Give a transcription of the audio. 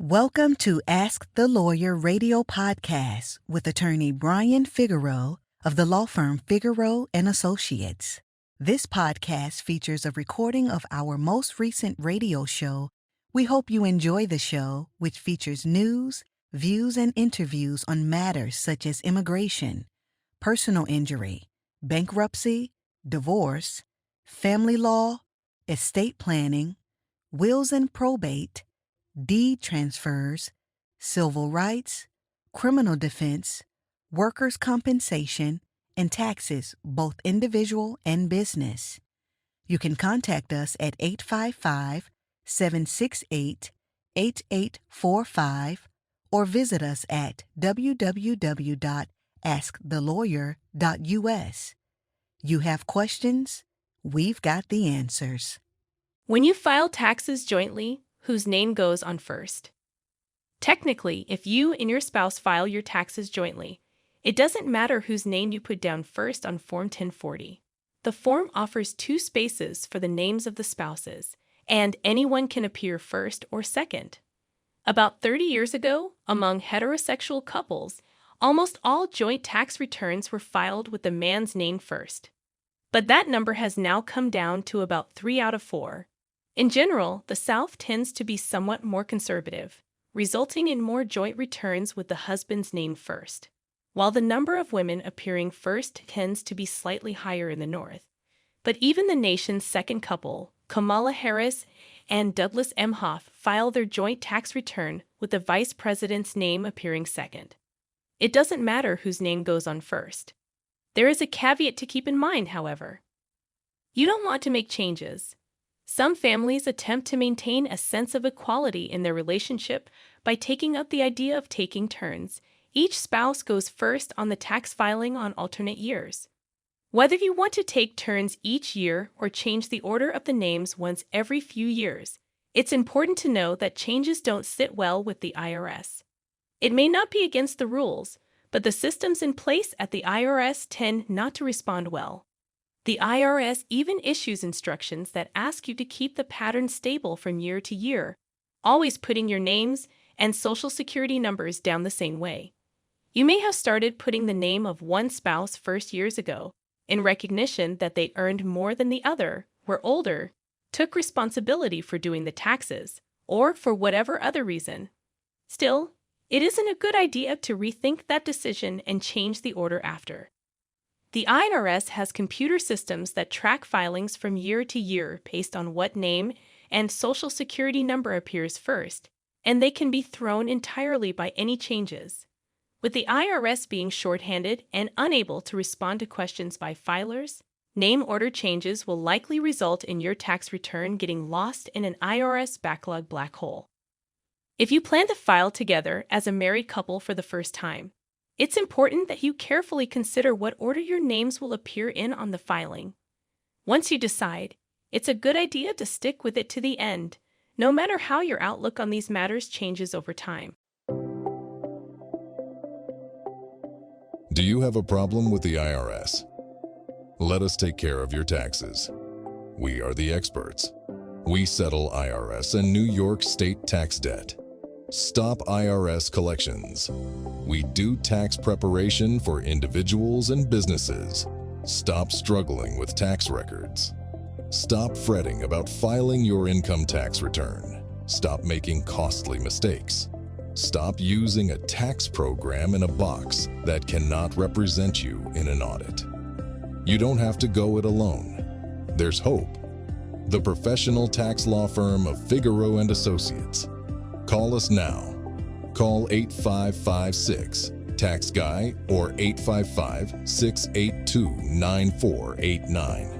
Welcome to Ask the Lawyer radio podcast with attorney Brian Figueroa of the law firm Figueroa and Associates. This podcast features a recording of our most recent radio show. We hope you enjoy the show, which features news, views, and interviews on matters such as immigration, personal injury, bankruptcy, divorce, family law, estate planning, wills and probate, deed transfers, civil rights, criminal defense, workers' compensation, and taxes, both individual and business. You can contact us at 855-768-8845 or visit us at www.askthelawyer.us. You have questions? We've got the answers. When you file taxes jointly, whose name goes on first? Technically, if you and your spouse file your taxes jointly, it doesn't matter whose name you put down first on Form 1040. The form offers 2 spaces for the names of the spouses, and anyone can appear first or second. About 30 years ago, among heterosexual couples, almost all joint tax returns were filed with the man's name first. But that number has now come down to about 3 out of 4. In general, the South tends to be somewhat more conservative, resulting in more joint returns with the husband's name first, while the number of women appearing first tends to be slightly higher in the North. But even the nation's second couple, Kamala Harris and Douglas Emhoff, file their joint tax return with the vice president's name appearing second. It doesn't matter whose name goes on first. There is a caveat to keep in mind, however. You don't want to make changes. Some families attempt to maintain a sense of equality in their relationship by taking up the idea of taking turns. Each spouse goes first on the tax filing on alternate years. Whether you want to take turns each year or change the order of the names once every few years, it's important to know that changes don't sit well with the IRS. It may not be against the rules, but the systems in place at the IRS tend not to respond well. The IRS even issues instructions that ask you to keep the pattern stable from year to year, always putting your names and social security numbers down the same way. You may have started putting the name of one spouse first years ago, in recognition that they earned more than the other, were older, took responsibility for doing the taxes, or for whatever other reason. Still, it isn't a good idea to rethink that decision and change the order after. The IRS has computer systems that track filings from year to year based on what name and social security number appears first, and they can be thrown entirely by any changes. With the IRS being shorthanded and unable to respond to questions by filers, name order changes will likely result in your tax return getting lost in an IRS backlog black hole. If you plan to file together as a married couple for the first time, it's important that you carefully consider what order your names will appear in on the filing. Once you decide, it's a good idea to stick with it to the end, no matter how your outlook on these matters changes over time. Do you have a problem with the IRS? Let us take care of your taxes. We are the experts. We settle IRS and New York state tax debt. Stop IRS collections. We do tax preparation for individuals and businesses. Stop struggling with tax records. Stop fretting about filing your income tax return. Stop making costly mistakes. Stop using a tax program in a box that cannot represent you in an audit. You don't have to go it alone. There's hope. The professional tax law firm of Figueroa and Associates. Call us now. Call 8556-TAX-GUY or 855-682-9489.